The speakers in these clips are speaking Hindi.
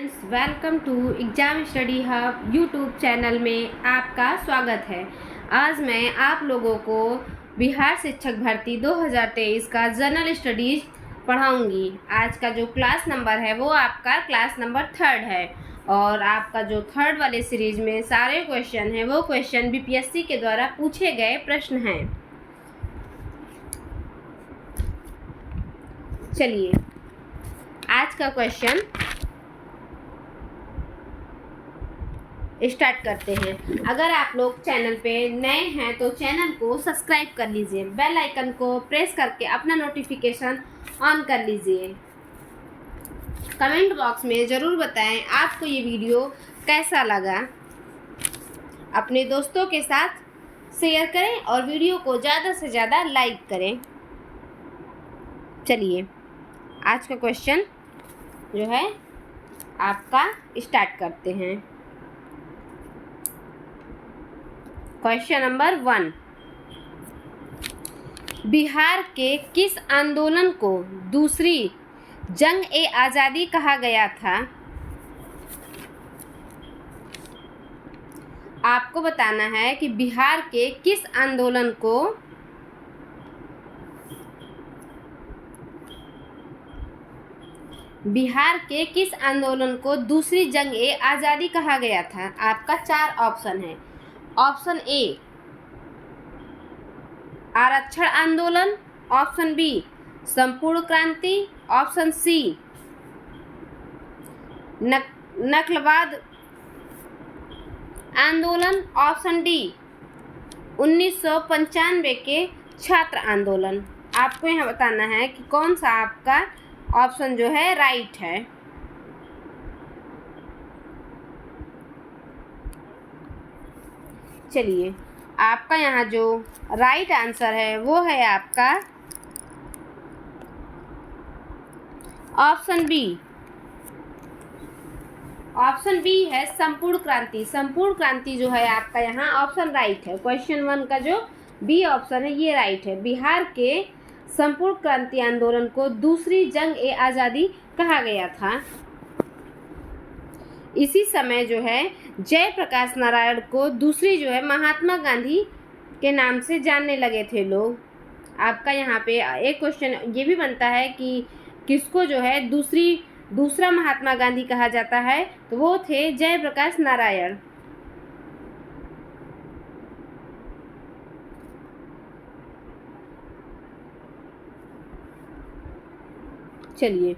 Friends, welcome to exam study hub YouTube channel में आपका स्वागत है। आज मैं आप लोगों को बिहार शिक्षक भर्ती 2023 का जनरल स्टडीज़ पढ़ाऊंगी। आज का जो क्लास नंबर है वो आपका क्लास नंबर 3 है और आपका जो 3 वाले सीरीज में सारे क्वेश्चन हैं वो क्वेश्चन बीपीएससी के द्वारा पूछे गए प्रश्न हैं। चलिए आज का क्वेश्चन स्टार्ट करते हैं। अगर आप लोग चैनल पे नए हैं तो चैनल को सब्सक्राइब कर लीजिए, बेल आइकन को प्रेस करके अपना नोटिफिकेशन ऑन कर लीजिए। कमेंट बॉक्स में ज़रूर बताएं आपको ये वीडियो कैसा लगा। अपने दोस्तों के साथ शेयर करें और वीडियो को ज़्यादा से ज़्यादा लाइक करें। चलिए आज का क्वेश्चन जो है आपका स्टार्ट करते हैं। क्वेश्चन नंबर 1, बिहार के किस आंदोलन को दूसरी जंग-ए-आज़ादी कहा गया था? आपको बताना है कि बिहार के किस आंदोलन को दूसरी जंग-ए-आज़ादी कहा गया था। आपका 4 ऑप्शन है। ऑप्शन ए आरक्षण आंदोलन, ऑप्शन बी संपूर्ण क्रांति, ऑप्शन सी नक्सलवाद आंदोलन, ऑप्शन डी 1995 के छात्र आंदोलन। आपको यहाँ बताना है कि कौन सा आपका ऑप्शन जो है राइट है। चलिए आपका यहाँ जो राइट आंसर है वो है आपका ऑप्शन बी। ऑप्शन बी है संपूर्ण क्रांति। संपूर्ण क्रांति जो है आपका यहाँ ऑप्शन राइट है। क्वेश्चन 1 का जो बी ऑप्शन है ये राइट है। बिहार के संपूर्ण क्रांति आंदोलन को दूसरी जंग-ए-आज़ादी कहा गया था। इसी समय जो है जयप्रकाश नारायण को दूसरी जो है महात्मा गांधी के नाम से जानने लगे थे लोग। आपका यहाँ पे एक क्वेश्चन ये भी बनता है कि किसको जो है दूसरा महात्मा गांधी कहा जाता है, तो वो थे जयप्रकाश नारायण। चलिए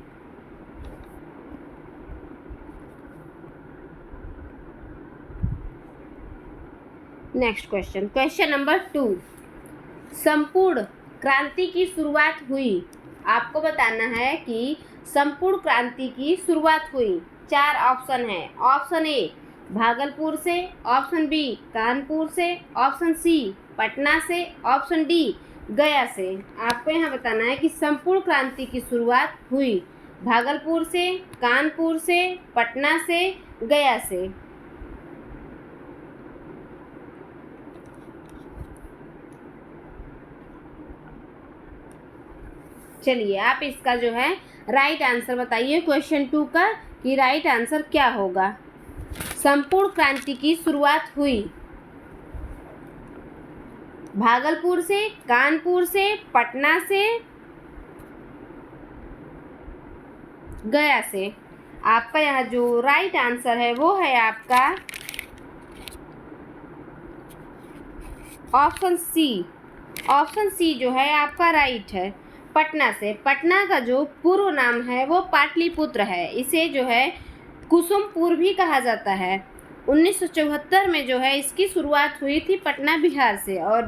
नेक्स्ट क्वेश्चन, क्वेश्चन नंबर 2, संपूर्ण क्रांति की शुरुआत हुई। आपको बताना है कि संपूर्ण क्रांति की शुरुआत हुई। 4 ऑप्शन है। ऑप्शन ए भागलपुर से, ऑप्शन बी कानपुर से, ऑप्शन सी पटना से, ऑप्शन डी गया से। आपको यहाँ बताना है कि संपूर्ण क्रांति की शुरुआत हुई भागलपुर से, कानपुर से, पटना से, गया से। चलिए आप इसका जो है राइट आंसर बताइए क्वेश्चन 2 का कि राइट आंसर क्या होगा। संपूर्ण क्रांति की शुरुआत हुई भागलपुर से, कानपुर से, पटना से, गया से। आपका यहाँ जो राइट आंसर है वो है आपका ऑप्शन सी। ऑप्शन सी जो है आपका राइट है, पटना से। पटना का जो पूर्व नाम है वो पाटलिपुत्र है। इसे जो है कुसुमपुर भी कहा जाता है। 1974 में जो है इसकी शुरुआत हुई थी पटना बिहार से और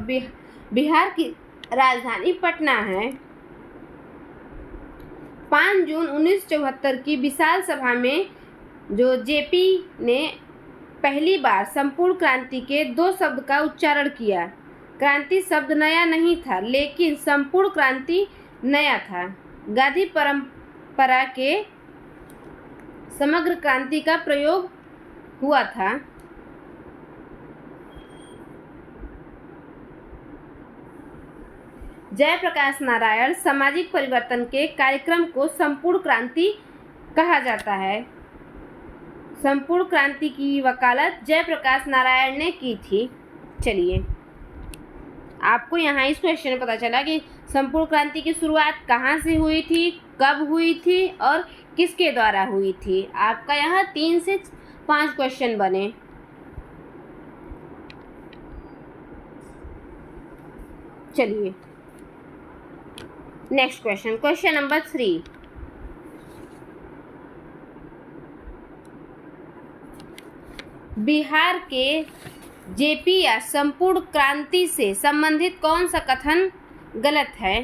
बिहार की राजधानी पटना है। 5 जून 1974 की विशाल सभा में जो जेपी ने पहली बार संपूर्ण क्रांति के 2 शब्द का उच्चारण किया। क्रांति शब्द नया नहीं था लेकिन संपूर्ण क्रांति नया था। गांधी परंपरा के समग्र क्रांति का प्रयोग हुआ था। जयप्रकाश नारायण सामाजिक परिवर्तन के कार्यक्रम को संपूर्ण क्रांति कहा जाता है। संपूर्ण क्रांति की वकालत जयप्रकाश नारायण ने की थी। चलिए, आपको यहाँ इस क्वेश्चन में पता चला कि संपूर्ण क्रांति की शुरुआत कहाँ से हुई थी, कब हुई थी और किसके द्वारा हुई थी। आपका यहाँ 3 से 5 क्वेश्चन बने। चलिए, next question, question number 3। Bihar के जेपी या संपूर्ण क्रांति से संबंधित कौन सा कथन गलत है।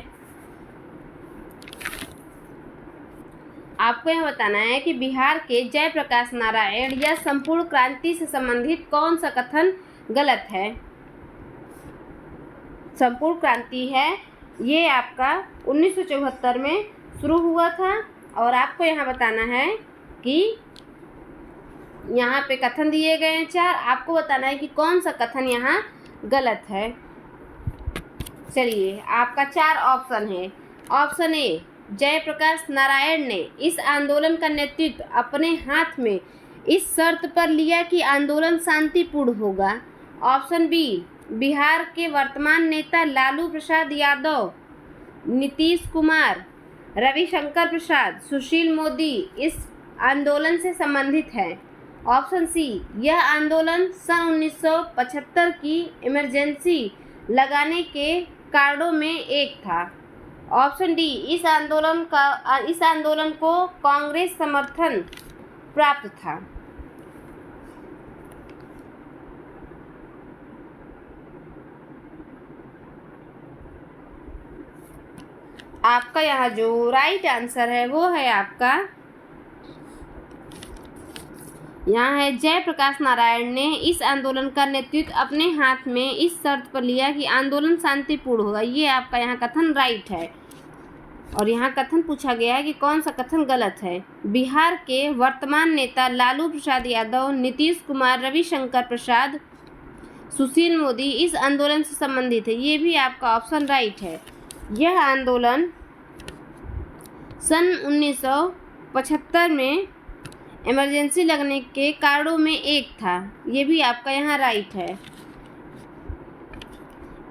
आपको यह बताना है कि बिहार के जयप्रकाश नारायण या संपूर्ण क्रांति से संबंधित कौन सा कथन गलत है। संपूर्ण क्रांति है ये आपका 1974 में शुरू हुआ था और आपको यहाँ बताना है कि यहाँ पे कथन दिए गए हैं 4, आपको बताना है कि कौन सा कथन यहाँ गलत है। चलिए, आपका 4 ऑप्शन है। ऑप्शन ए, जयप्रकाश नारायण ने इस आंदोलन का नेतृत्व अपने हाथ में इस शर्त पर लिया कि आंदोलन शांतिपूर्ण होगा। ऑप्शन बी, बिहार के वर्तमान नेता लालू प्रसाद यादव, नीतीश कुमार, रविशंकर प्रसाद, सुशील मोदी इस आंदोलन से संबंधित है। ऑप्शन सी, यह आंदोलन सन 1975 की इमरजेंसी लगाने के कारणों में एक था। ऑप्शन डी, इस आंदोलन को कांग्रेस समर्थन प्राप्त था। आपका यहाँ जो राइट आंसर है वो है आपका यहाँ है जयप्रकाश नारायण ने इस आंदोलन का नेतृत्व अपने हाथ में इस शर्त पर लिया कि आंदोलन शांतिपूर्ण होगा। ये आपका यहाँ कथन राइट है। और यहाँ कथन पूछा गया है कि कौन सा कथन गलत है। बिहार के वर्तमान नेता लालू प्रसाद यादव, नीतीश कुमार, रविशंकर प्रसाद, सुशील मोदी इस आंदोलन से संबंधित है। ये भी आपका ऑप्शन राइट है। यह आंदोलन सन 1975 में इमरजेंसी लगने के कारणों में एक था। ये भी आपका यहाँ राइट है।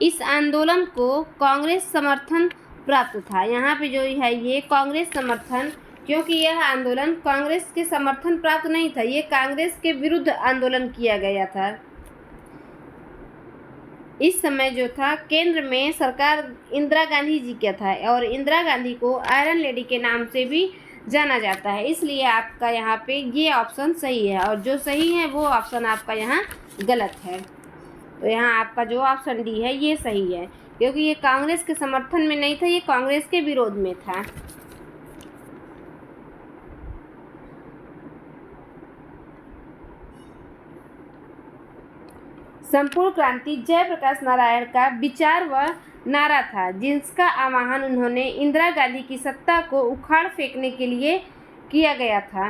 इस आंदोलन को कांग्रेस समर्थन प्राप्त था। यहाँ पे जो है ये कांग्रेस समर्थन, क्योंकि यह आंदोलन कांग्रेस के समर्थन प्राप्त नहीं था, ये कांग्रेस के विरुद्ध आंदोलन किया गया था। इस समय जो था केंद्र में सरकार इंदिरा गांधी जी का था और इंदिरा गांधी को आयरन लेडी के नाम से भी जाना जाता है। इसलिए आपका यहाँ पे ये ऑप्शन सही है और जो सही है वो ऑप्शन आपका यहाँ गलत है। तो यहाँ आपका जो ऑप्शन डी है ये सही है, क्योंकि ये कांग्रेस के समर्थन में नहीं था, ये कांग्रेस के विरोध में था। संपूर्ण क्रांति जयप्रकाश नारायण का विचार व नारा था, जिसका आह्वान उन्होंने इंदिरा गांधी की सत्ता को उखाड़ फेंकने के लिए किया गया था।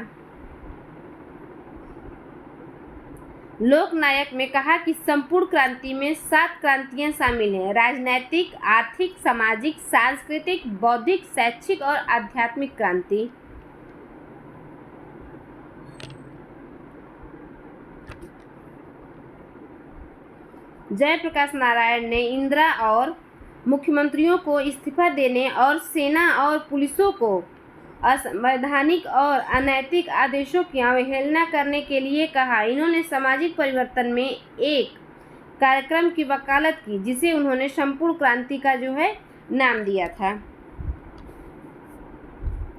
लोकनायक में कहा कि संपूर्ण क्रांति में 7 क्रांतियां शामिल हैं: राजनैतिक, आर्थिक, सामाजिक, सांस्कृतिक, बौद्धिक, शैक्षिक और आध्यात्मिक क्रांति। जयप्रकाश नारायण ने इंदिरा और मुख्यमंत्रियों को इस्तीफा देने और सेना और पुलिसों को असंवैधानिक और अनैतिक आदेशों की अवहेलना करने के लिए कहा। इन्होंने सामाजिक परिवर्तन में एक कार्यक्रम की वकालत की, जिसे उन्होंने संपूर्ण क्रांति का जो है नाम दिया था।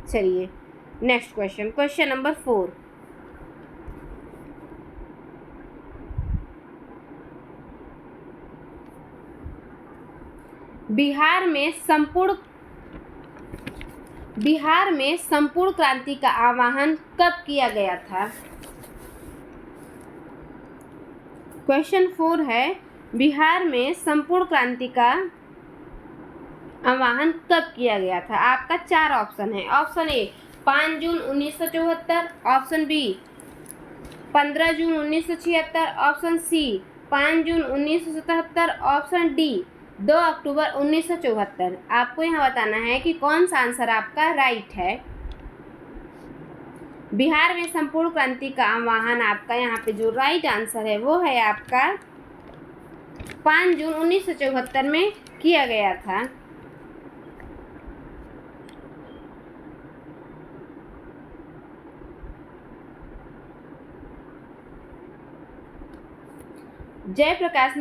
चलिए, next question, question number 4। Bihar में संपूर्ण क्रांति का आह्वान कब किया गया था। क्वेश्चन 4 है, बिहार में संपूर्ण क्रांति का आह्वान कब किया गया था। आपका 4 ऑप्शन है। ऑप्शन ए 5 जून 1974, ऑप्शन बी 15 जून 1976, ऑप्शन सी 5 जून 1977, ऑप्शन डी 2 अक्टूबर 1974। आपको यहाँ बताना है कि कौन सा आंसर आपका राइट है। बिहार में संपूर्ण क्रांति का आह्वान आपका यहाँ पे जो राइट आंसर है वो है आपका 5 जून 1974 में किया गया था। जयप्रकाश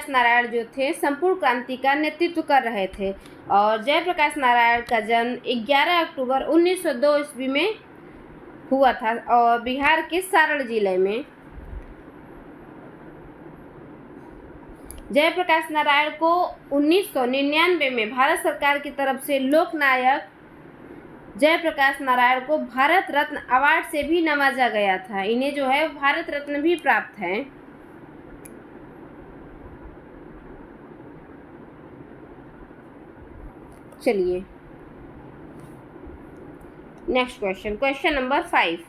नारायण जो थे संपूर्ण क्रांति का नेतृत्व कर रहे थे और जयप्रकाश नारायण का जन्म 11 अक्टूबर 1902 ईस्वी में हुआ था और बिहार के सारण जिले में। जयप्रकाश नारायण को 1999 में भारत सरकार की तरफ से लोकनायक जयप्रकाश नारायण को भारत रत्न अवार्ड से भी नवाजा गया था। इन्हें जो है भारत रत्न भी प्राप्त है। चलिए नेक्स्ट क्वेश्चन नंबर 5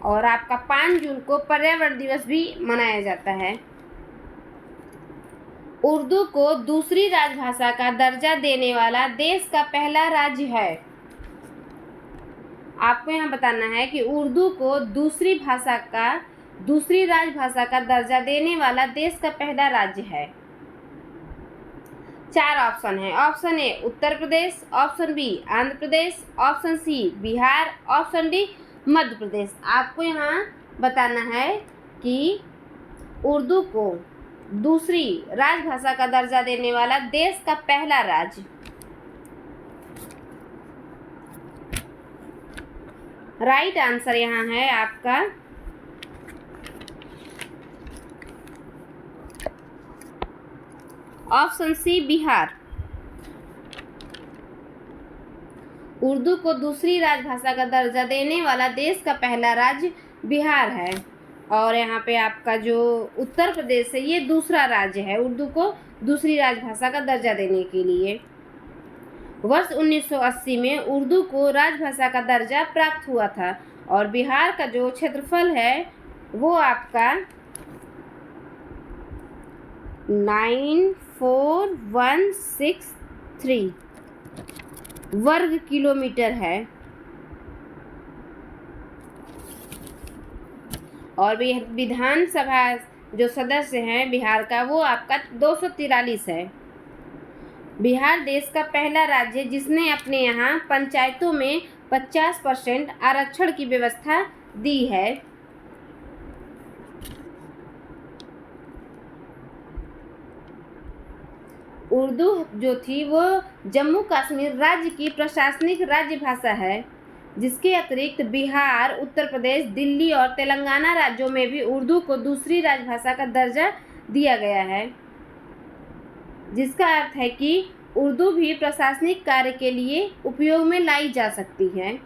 और आपका 5 जून को पर्यावरण दिवस भी मनाया जाता है। उर्दू को दूसरी राजभाषा का दर्जा देने वाला देश का पहला राज्य है। आपको यहाँ बताना है कि उर्दू को दूसरी राजभाषा का दर्जा देने वाला देश का पहला राज्य है। 4 ऑप्शन है। Option A Uttar Pradesh, option B Andhra Pradesh, option C Bihar, option D Madhya Pradesh. आपको यहाँ बताना है कि उर्दू को दूसरी राजभाषा का दर्जा देने वाला देश का पहला राज्य। राइट आंसर यहाँ है आपका ऑप्शन सी बिहार। उर्दू को दूसरी राजभाषा का दर्जा देने वाला देश का पहला राज्य बिहार है और यहाँ पे आपका जो उत्तर प्रदेश है ये दूसरा राज्य है उर्दू को दूसरी राजभाषा का दर्जा देने के लिए। वर्ष 1980 में उर्दू को राजभाषा का दर्जा प्राप्त हुआ था और बिहार का जो क्षेत्रफल है वो आपका 94163 वर्ग किलोमीटर है और विधानसभा जो सदस्य हैं बिहार का वो आपका 243 है। बिहार देश का पहला राज्य जिसने अपने यहाँ पंचायतों में 50% आरक्षण की व्यवस्था दी है। उर्दू जो थी वो जम्मू कश्मीर राज्य की प्रशासनिक राजभाषा है जिसके अतिरिक्त बिहार, उत्तर प्रदेश, दिल्ली और तेलंगाना राज्यों में भी उर्दू को दूसरी राजभाषा का दर्जा दिया गया है, जिसका अर्थ है कि उर्दू भी प्रशासनिक कार्य के लिए उपयोग में लाई जा सकती है।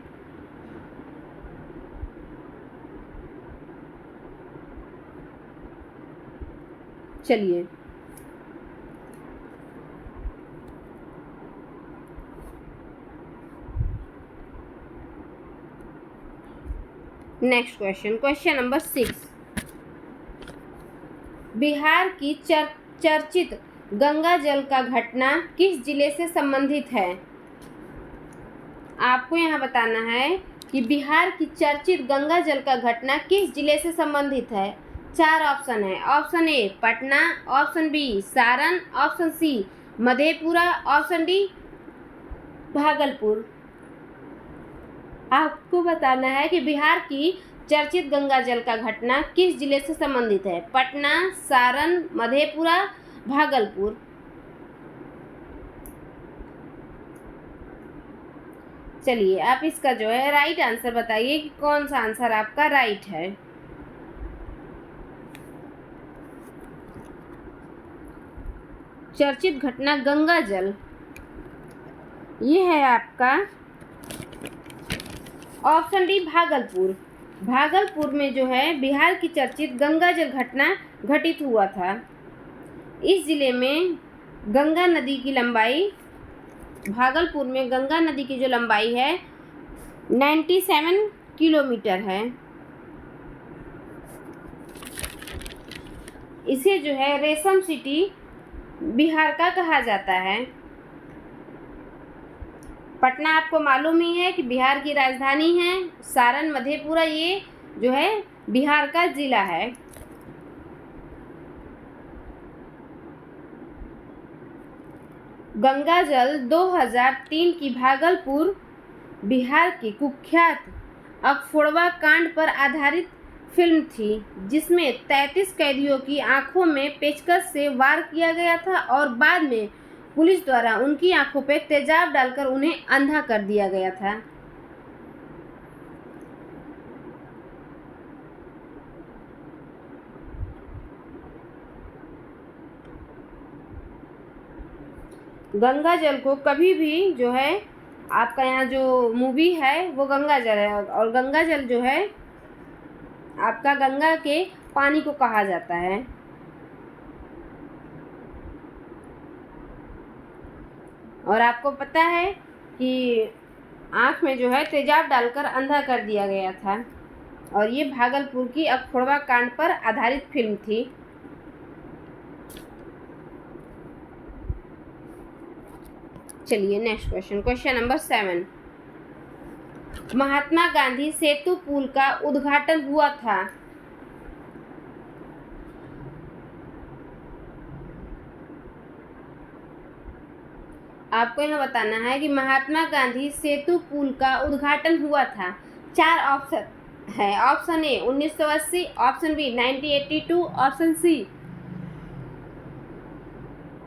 चलिए नेक्स्ट क्वेश्चन नंबर 6। बिहार की चर्चित गंगा जल का घटना किस जिले से संबंधित है? आपको यहाँ बताना है कि बिहार की चर्चित गंगा जल का घटना किस जिले से संबंधित है। 4 ऑप्शन है। Option A Patna, option B Saran, option C Madhepura, option D Bhagalpur. आपको बताना है कि बिहार की चर्चित गंगा जल का घटना किस जिले से संबंधित है। पटना, सारण, मधेपुरा, भागलपुर। चलिए आप इसका जो है राइट आंसर बताइए कि कौन सा आंसर आपका राइट है। चर्चित घटना गंगा जल ये है आपका ऑप्शन डी भागलपुर। भागलपुर में जो है बिहार की चर्चित गंगा जल घटना घटित हुआ था। इस जिले में गंगा नदी की लंबाई भागलपुर में गंगा नदी की जो लंबाई है 97 किलोमीटर है। इसे जो है रेशम सिटी बिहार का कहा जाता है। पटना आपको मालूम ही है कि बिहार की राजधानी है। सारण मधेपुरा ये जो है बिहार का जिला है। गंगा जल 2003 की भागलपुर बिहार की कुख्यात अखफोड़वा कांड पर आधारित फिल्म थी, जिसमें 33 कैदियों की आंखों में पेचकस से वार किया गया था और बाद में पुलिस द्वारा उनकी आंखों पर तेजाब डालकर उन्हें अंधा कर दिया गया था। गंगा जल को कभी भी जो है आपका यहाँ जो मूवी है वो गंगा जल है, और गंगा जल जो है आपका गंगा के पानी को कहा जाता है। और आपको पता है कि आँख में जो है तेजाब डालकर अंधा कर दिया गया था, और ये भागलपुर की अखफोड़वा कांड पर आधारित फिल्म थी। चलिए next question, question number 7। Mahatma Gandhi सेतु पुल का उद्घाटन हुआ था। आपको यहाँ बताना है कि महात्मा गांधी सेतु पुल का उद्घाटन हुआ था। 4 ऑप्शन है। Option A 1980, option B 1982, option C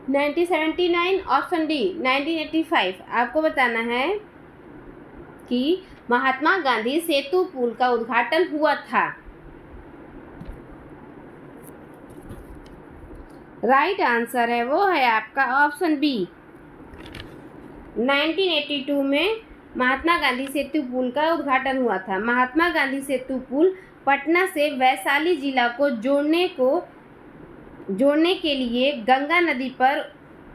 1979, option D 1985। आपको बताना है कि महात्मा गांधी सेतु पुल का उद्घाटन हुआ था। राइट आंसर है वो है आपका ऑप्शन बी। 1982 में महात्मा गांधी सेतु पुल का उद्घाटन हुआ था। महात्मा गांधी सेतु पुल पटना से वैशाली जिला को जोड़ने के लिए गंगा नदी पर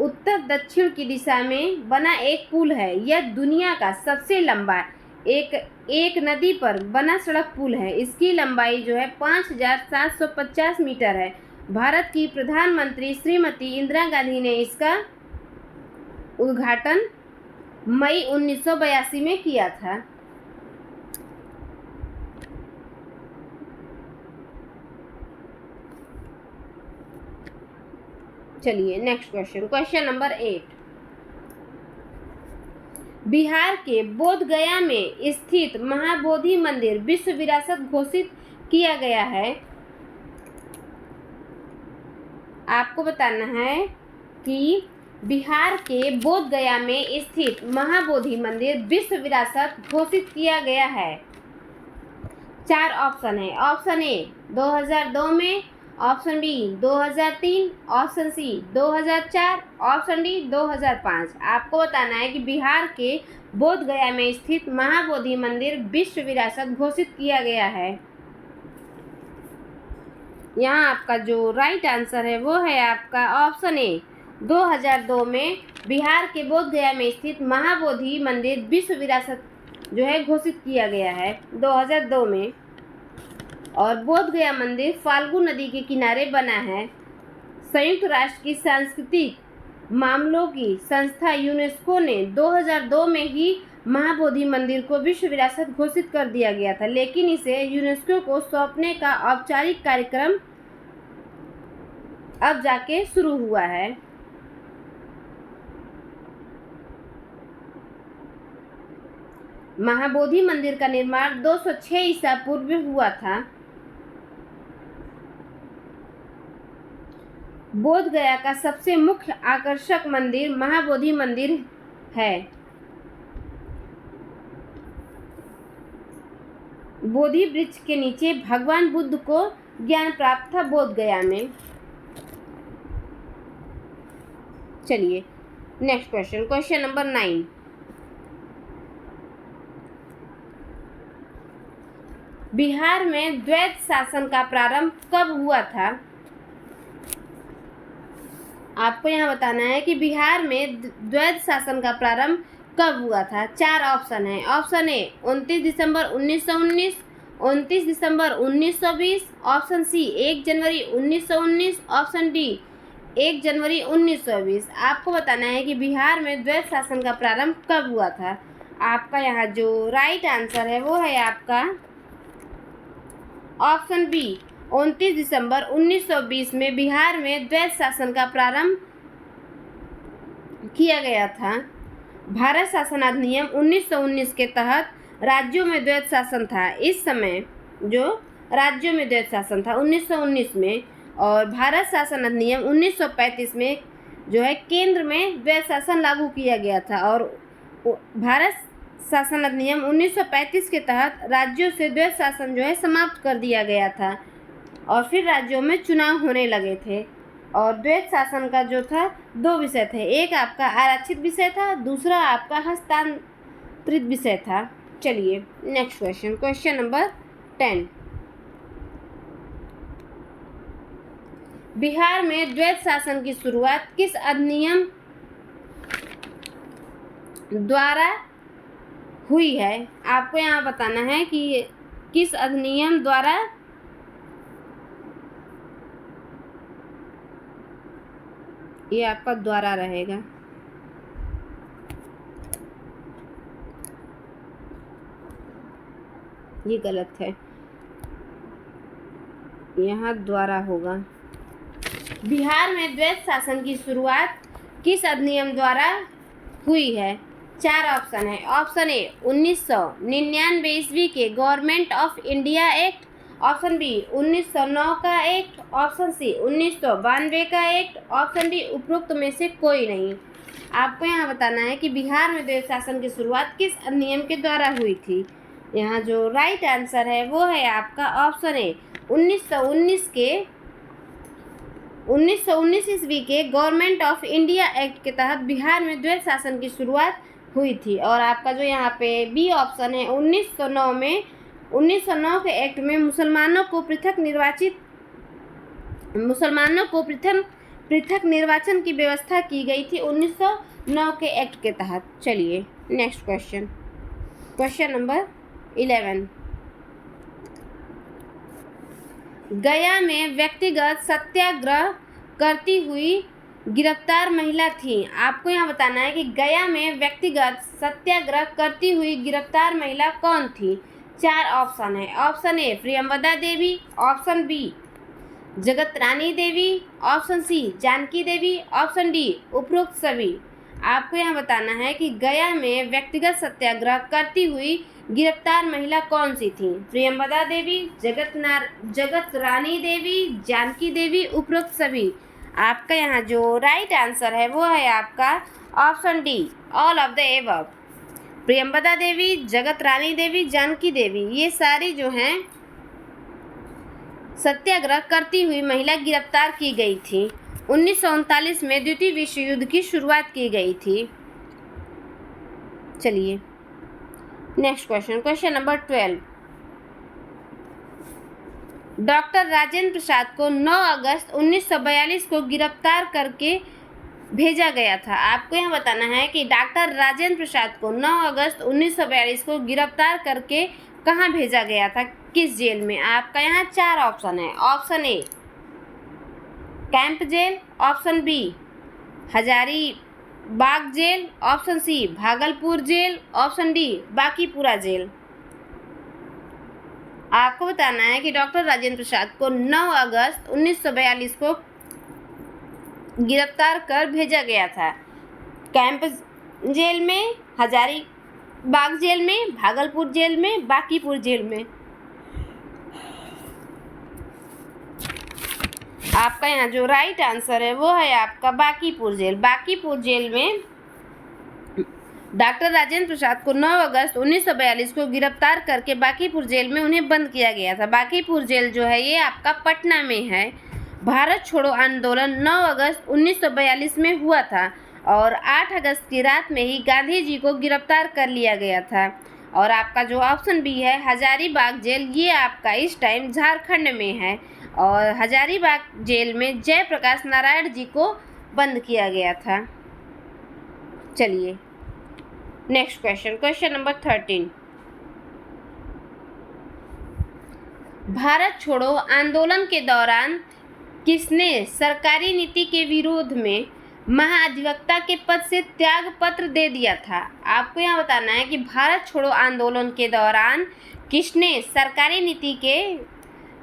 उत्तर दक्षिण की दिशा में बना एक पुल है। यह दुनिया का सबसे लंबा एक नदी पर बना सड़क पुल है। इसकी लंबाई जो है 5750 मीटर है। भारत की प्रधानमंत्री श्रीमती इंदिरा गांधी ने इसका उद्घाटन मई 1982 में किया था। चलिए next question, question number 8। Bihar के बोध गया में स्थित महाबोधि मंदिर विश्व विरासत घोषित किया गया है। आपको बताना है कि बिहार के बोध गया में स्थित महाबोधि मंदिर विश्व विरासत घोषित किया गया है। 4 ऑप्शन है। ऑप्शन ए 2002 में, option B 2003, option C 2004, option D 2005। आपको बताना है कि बिहार के बोध गया में स्थित महाबोधि मंदिर विश्व विरासत घोषित किया गया है। यहाँ आपका जो राइट आंसर है वो है आपका ऑप्शन ए। 2002 में बिहार के बोध गया में स्थित महाबोधि मंदिर विश्व विरासत जो है घोषित किया गया है 2002 में। और बोध गया मंदिर फाल्गु नदी के किनारे बना है। संयुक्त राष्ट्र की सांस्कृतिक मामलों की संस्था यूनेस्को ने 2002 में ही महाबोधि मंदिर को विश्व विरासत घोषित कर दिया गया था, लेकिन इसे यूनेस्को को सौंपने का औपचारिक कार्यक्रम अब जाके शुरू हुआ है। महाबोधि मंदिर का निर्माण 206 ईसा पूर्व में हुआ था। बोध गया का सबसे मुख्य आकर्षक मंदिर महाबोधि मंदिर है। बोधि वृक्ष के नीचे भगवान बुद्ध को ज्ञान प्राप्त था बोध गया में। चलिए next question, question number 9। Bihar में द्वैत शासन का प्रारंभ कब हुआ था? आपको यहाँ बताना है कि बिहार में द्वैत शासन का प्रारंभ कब हुआ था। 4 ऑप्शन है। ऑप्शन ए 29 दिसंबर 1919, 29 दिसंबर 1920, ऑप्शन सी 1 जनवरी 1919, ऑप्शन डी 1 जनवरी 1920। आपको बताना है कि बिहार में द्वैत शासन का प्रारंभ कब हुआ था। आपका यहाँ जो राइट आंसर है वो है आपका ऑप्शन बी, 29 दिसंबर 1920 में बिहार में द्वैत शासन का प्रारंभ किया गया था। भारत शासन अधिनियम 1919 के तहत राज्यों में द्वैत शासन था। इस समय जो राज्यों में द्वैत शासन था 1919 में, और भारत शासन अधिनियम 1935 में जो है केंद्र में द्वैत शासन लागू किया गया था। और भारत शासन अधिनियम 1935 के तहत राज्यों से द्वैत शासन जो है समाप्त कर दिया गया था और फिर राज्यों में चुनाव होने लगे थे। और द्वैत शासन का जो था 2 विषय थे, एक आपका आरक्षित विषय था, दूसरा आपका हस्तांतरित विषय था। चलिए next question, question number 10। Bihar में द्वैत शासन की शुरुआत किस अधिनियम द्वारा हुई है। आपको यहाँ बताना है कि किस अधिनियम द्वारा ये आपका द्वारा रहेगा। ये गलत है, यहाँ द्वारा होगा। बिहार में द्वैत शासन की शुरुआत किस अधिनियम द्वारा हुई है। 4 ऑप्शन है। ऑप्शन ए 1999 ईस्वी के government of India act, option B 1909 का एक्ट, ऑप्शन सी 1992 का एक्ट, ऑप्शन डी उपरोक्त में से कोई नहीं। आपको यहाँ बताना है कि बिहार में द्वैत शासन की शुरुआत किस अधिनियम के द्वारा हुई थी। यहाँ जो राइट आंसर है वो है आपका ऑप्शन ए 1919 ईस्वी के गवर्नमेंट ऑफ इंडिया एक्ट के तहत बिहार में द्वैत शासन की शुरुआत हुई थी। और आपका जो यहाँ पे बी ऑप्शन है 1909 के एक्ट में मुसलमानों को पृथक निर्वाचन की व्यवस्था की गई थी 1909 के एक्ट के तहत। चलिए नेक्स्ट क्वेश्चन, क्वेश्चन नंबर 11। गया में व्यक्तिगत सत्याग्रह करती हुई गिरफ्तार महिला थी। आपको यहाँ बताना है कि गया में व्यक्तिगत सत्याग्रह करती हुई गिरफ्तार महिला कौन थी। 4 ऑप्शन है। Option A Priyamvada Devi, option B Jagat Rani Devi, option C Janaki Devi, option D उपरोक्त सभी। आपको यहाँ बताना है कि गया में व्यक्तिगत सत्याग्रह करती हुई गिरफ्तार महिला कौन सी थी। प्रियंवदा देवी, जगत रानी देवी, जानकी देवी, उपरोक्त सभी। आपका यहाँ जो राइट आंसर है वो है आपका option D all of the above. Priyamvada Devi, Jagat Rani देवी, जानकी देवी, ये सारी जो हैं सत्याग्रह करती हुई महिला गिरफ्तार की गई थी। 1939 में द्वितीय विश्व युद्ध की शुरुआत की गई थी। चलिए next question, question number 12। Doctor Rajendra Prasad को 9 अगस्त 1942 को गिरफ्तार करके भेजा गया था। आपको यहाँ बताना है कि डॉक्टर राजेंद्र प्रसाद को 9 अगस्त 1942 को गिरफ्तार करके कहाँ भेजा गया था, किस जेल में। आपका यहाँ 4 ऑप्शन है। Option A camp jail, option B Hazaribagh jail, option C Bhagalpur jail, option D Bankipura jail. आपको बताना है कि डॉक्टर राजेंद्र प्रसाद को 9 अगस्त 1942 को गिरफ्तार कर भेजा गया था। कैंप जेल में, हजारीबाग जेल में, भागलपुर जेल में, बांकीपुर जेल में। आपका यहाँ जो राइट आंसर है वो है आपका बांकीपुर जेल। बांकीपुर जेल में डॉक्टर राजेंद्र प्रसाद को 9 अगस्त 1942 को गिरफ्तार करके बांकीपुर जेल में उन्हें बंद किया गया था। बांकीपुर जेल जो है ये आपका पटना में है। भारत छोड़ो आंदोलन 9 अगस्त 1942 में हुआ था और 8 अगस्त की रात में ही गांधी जी को गिरफ्तार कर लिया गया था। और आपका जो ऑप्शन बी है हजारीबाग जेल, ये आपका इस टाइम झारखंड में है और हजारीबाग जेल में जयप्रकाश नारायण जी को बंद किया गया था। चलिए next question, question number 13। Bharat छोड़ो आंदोलन के दौरान किसने सरकारी नीति के विरोध में महाधिवक्ता के पद से त्याग पत्र दे दिया था? आपको यहाँ बताना है कि भारत छोड़ो आंदोलन के दौरान किसने सरकारी नीति के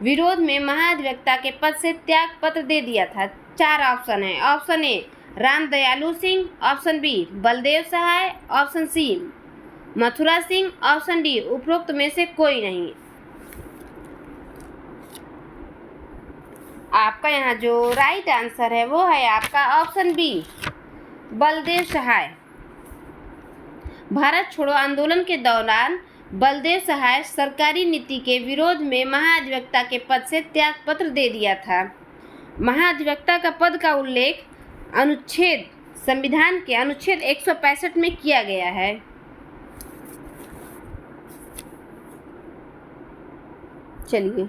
विरोध में महाधिवक्ता के पद से त्याग पत्र दे दिया था? 4 ऑप्शन है। Option A Ram Dayalu Singh, option B Baldev Sahay, option C Mathura Singh, option D उपरोक्त में से कोई नहीं। आपका यहाँ जो राइट आंसर है वो है आपका ऑप्शन बी बलदेव सहाय। भारत छोड़ो आंदोलन के दौरान बलदेव सहाय सरकारी नीति के विरोध में महाधिवक्ता के पद से त्याग पत्र दे दिया था। महाधिवक्ता का पद का उल्लेख संविधान के अनुच्छेद 165 में किया गया है। चलिए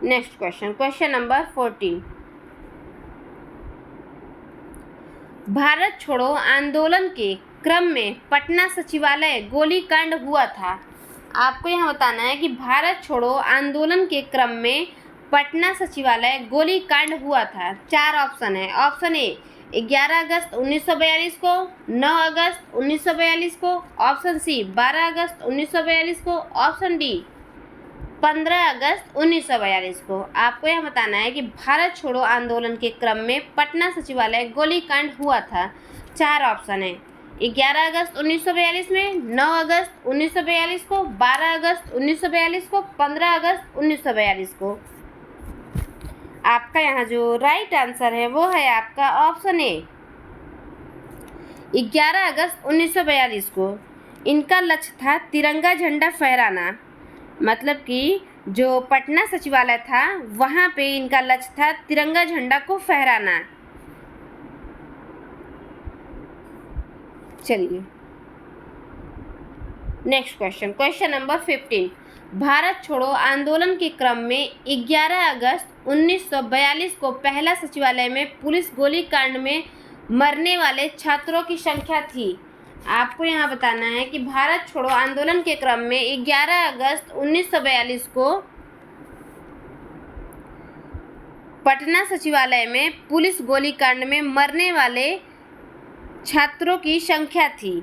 next question, question number 14। Bharat छोड़ो आंदोलन के क्रम में पटना सचिवालय गोलीकांड हुआ था। आपको यहाँ बताना है कि भारत छोड़ो आंदोलन के क्रम में पटना सचिवालय गोलीकांड हुआ था। 4 ऑप्शन है। ऑप्शन ए 11 अगस्त 1942 को, 9 अगस्त 1942 को, ऑप्शन सी 12 अगस्त 1942 को, ऑप्शन डी 15 अगस्त 1942 को। आपको यह बताना है कि भारत छोड़ो आंदोलन के क्रम में पटना सचिवालय गोलीकांड हुआ था। 4 ऑप्शन है। 11 अगस्त 1942 में, 9 अगस्त 1942 को, 12 अगस्त 1942 को, 15 अगस्त 1942 को। आपका यहाँ जो राइट आंसर है वो है आपका ऑप्शन ए 11 अगस्त 1942 को। इनका लक्ष्य था तिरंगा झंडा फहराना, मतलब कि जो पटना सचिवालय था वहाँ पे इनका लक्ष्य था तिरंगा झंडा को फहराना। चलिए next question, question number 15। Bharat छोड़ो आंदोलन के क्रम में 11 अगस्त 1942 को पहला सचिवालय में पुलिस गोलीकांड में मरने वाले छात्रों की संख्या थी। आपको यहाँ बताना है कि भारत छोड़ो आंदोलन के क्रम में 11 अगस्त 1942 को पटना सचिवालय में पुलिस गोलीकांड में मरने वाले छात्रों की संख्या थी।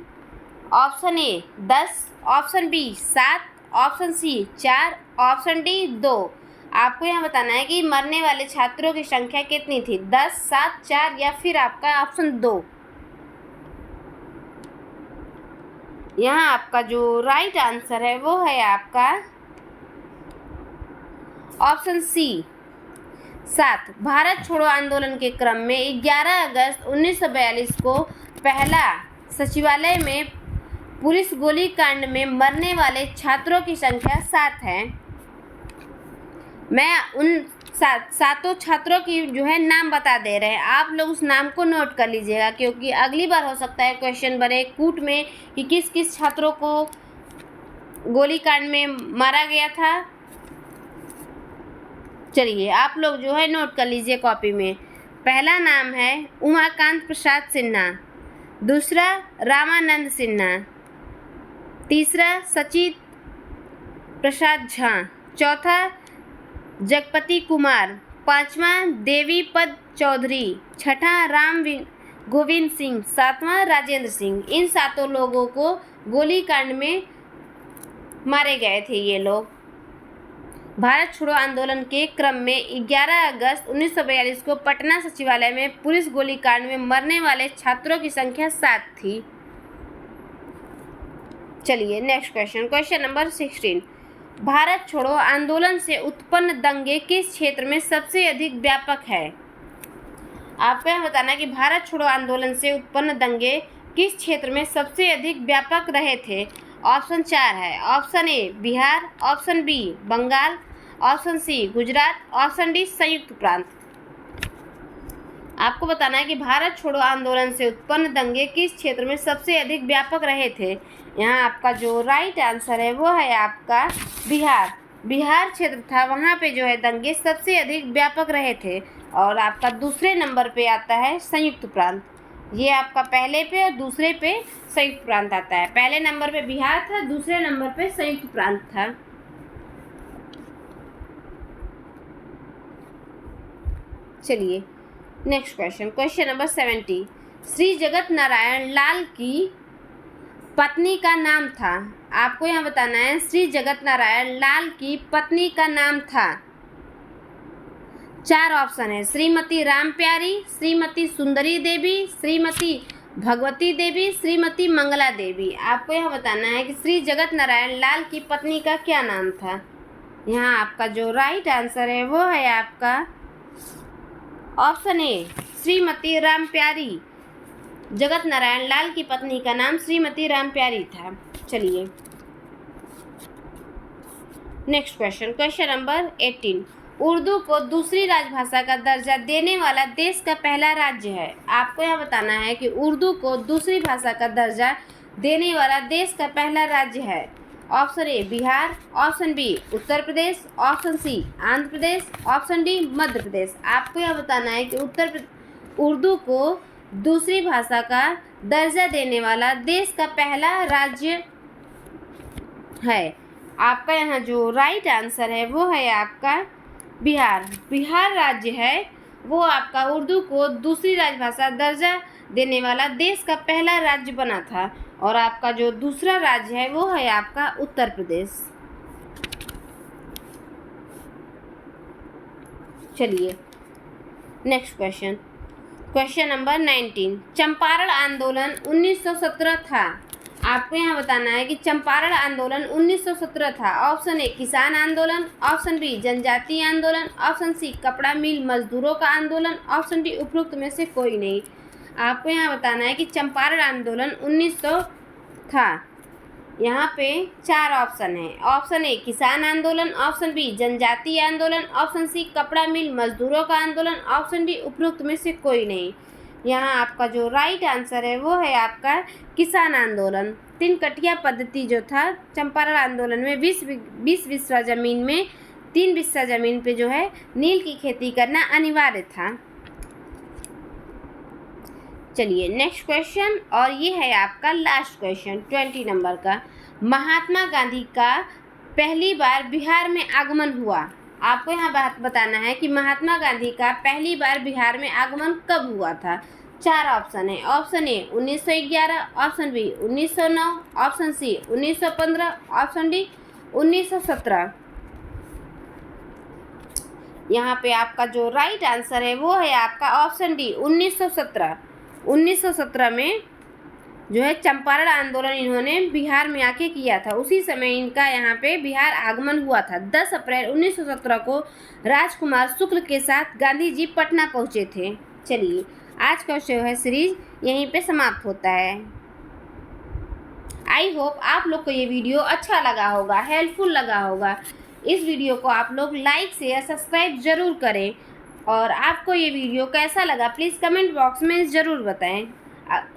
Option A 10, option B 7, option C 4, option D 2। आपको यहाँ बताना है कि मरने वाले छात्रों की संख्या कितनी थी, 10, 7, 4 या फिर आपका ऑप्शन 2। यहाँ आपका जो राइट आंसर है वो है आपका ऑप्शन सी 7। भारत छोड़ो आंदोलन के क्रम में 11 अगस्त 1942 को पहला सचिवालय में पुलिस गोलीकांड में मरने वाले छात्रों की संख्या 7 है। मैं उन सातों छात्रों की जो है नाम बता दे रहे हैं, आप लोग उस नाम को नोट कर लीजिएगा, क्योंकि अगली बार हो सकता है क्वेश्चन बने कूट में कि किस किस छात्रों को गोलीकांड में मारा गया था। चलिए आप लोग जो है नोट कर लीजिए कॉपी में। पहला नाम है उमाकांत प्रसाद सिन्हा, दूसरा रामानंद सिन्हा, तीसरा सचित प्रसाद झा, चौथा जगपति कुमार, पांचवा देवीपद चौधरी, छठा राम गोविंद सिंह, सातवां राजेंद्र सिंह। इन सातों लोगों को गोलीकांड में मारे गए थे ये लोग। भारत छोड़ो आंदोलन के क्रम में 11 अगस्त 1942 को पटना सचिवालय में पुलिस गोलीकांड में मरने वाले छात्रों की संख्या 7 थी। चलिए next question, question number 16। Bharat छोड़ो आंदोलन से उत्पन्न दंगे किस क्षेत्र में सबसे अधिक व्यापक है? आपको यह बताना है कि भारत छोड़ो आंदोलन से उत्पन्न दंगे किस क्षेत्र में सबसे अधिक व्यापक रहे थे। ऑप्शन 4 है। Option A Bihar, option B Bengal, option C Gujarat, option D संयुक्त प्रांत। आपको बताना है कि भारत छोड़ो आंदोलन से उत्पन्न दंगे किस क्षेत्र में सबसे अधिक व्यापक रहे थे। यहाँ आपका जो राइट आंसर है वो है आपका बिहार। बिहार क्षेत्र था, वहाँ पे जो है दंगे सबसे अधिक व्यापक रहे थे। और आपका दूसरे नंबर पे आता है संयुक्त प्रांत। ये आपका पहले पे और दूसरे पे संयुक्त प्रांत आता है। पहले नंबर पे बिहार था, दूसरे नंबर पे संयुक्त प्रांत था। चलिए next question, question number 70। Shri Jagat Narayan Lal की पत्नी का नाम था। आपको यहाँ बताना है श्री जगत नारायण लाल की पत्नी का नाम था। 4 ऑप्शन है, श्रीमती रामप्यारी, श्रीमती सुंदरी देवी, श्रीमती भगवती देवी, श्रीमती मंगला देवी। आपको यहाँ बताना है कि श्री जगत नारायण लाल की पत्नी का क्या नाम था। यहाँ आपका जो राइट आंसर है वो है आपका ऑप्शन ए, श्रीमती रामप्यारी। जगत नारायण लाल की पत्नी का नाम श्रीमती रामप्यारी था। चलिए next question, question number 18। Urdu को दूसरी राजभाषा का दर्जा देने वाला देश का पहला राज्य है। आपको यह बताना है कि उर्दू को दूसरी भाषा का दर्जा देने वाला देश का पहला राज्य है। Option A Bihar, option B Uttar Pradesh, option C Andhra Pradesh, option D Madhya Pradesh. आपको यह बताना है कि उर्दू को दूसरी भाषा का दर्जा देने वाला देश का पहला राज्य है। आपका यहाँ जो राइट आंसर है वो है आपका बिहार। बिहार राज्य है वो आपका उर्दू को दूसरी राजभाषा दर्जा देने वाला देश का पहला राज्य बना था। और आपका जो दूसरा राज्य है वो है आपका उत्तर प्रदेश। चलिए next question, question number 19। Champaran आंदोलन 1917 था। आपको यहाँ बताना है कि चंपारण आंदोलन 1917 था। ऑप्शन ए किसान आंदोलन, ऑप्शन बी जनजातीय आंदोलन, ऑप्शन सी कपड़ा मिल मजदूरों का आंदोलन, ऑप्शन डी उपरोक्त में से कोई नहीं। आपको यहाँ बताना है कि चंपारण आंदोलन 1900 था। यहाँ पे 4 ऑप्शन है। ऑप्शन ए किसान आंदोलन, ऑप्शन बी जनजातीय आंदोलन, ऑप्शन सी कपड़ा मिल मजदूरों का आंदोलन, ऑप्शन डी उपरोक्त में से कोई नहीं। यहाँ आपका जो राइट आंसर है वो है आपका किसान आंदोलन। 3 कटिया पद्धति जो था चंपारण आंदोलन में 20 बिस्सा जमीन में 3 बिस्सा जमीन पे जो है नील की खेती करना अनिवार्य था। चलिए नेक्स्ट क्वेश्चन, और ये है आपका लास्ट क्वेश्चन 20 नंबर का। महात्मा गांधी का पहली बार बिहार में आगमन हुआ। आपको यहाँ बात बताना है कि महात्मा गांधी का पहली बार बिहार में आगमन कब हुआ था। 4 ऑप्शन है। Option A 1911, option B 1909, option C 1915, option D 1917। यहाँ पे आपका जो राइट आंसर है वो है आपका ऑप्शन डी 1917। 1917 में जो है चंपारण आंदोलन इन्होंने बिहार में आके किया था। उसी समय इनका यहाँ पे बिहार आगमन हुआ था। 10 अप्रैल 1917 को राजकुमार शुक्ल के साथ गांधी जी पटना पहुँचे थे। चलिए आज का जो है सीरीज यहीं पे समाप्त होता है। आई होप आप लोग को ये वीडियो अच्छा लगा होगा, हेल्पफुल लगा होगा। इस वीडियो को आप लोग लाइक शेयर सब्सक्राइब ज़रूर करें। और आपको ये वीडियो कैसा लगा प्लीज़ कमेंट बॉक्स में ज़रूर बताएं।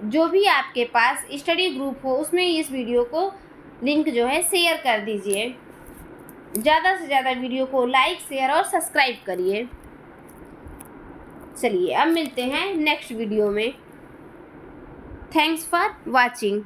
जो भी आपके पास स्टडी ग्रुप हो उसमें इस वीडियो को लिंक जो है शेयर कर दीजिए। ज़्यादा से ज़्यादा वीडियो को लाइक शेयर और सब्सक्राइब करिए। चलिए अब मिलते हैं नेक्स्ट वीडियो में। Thanks for watching.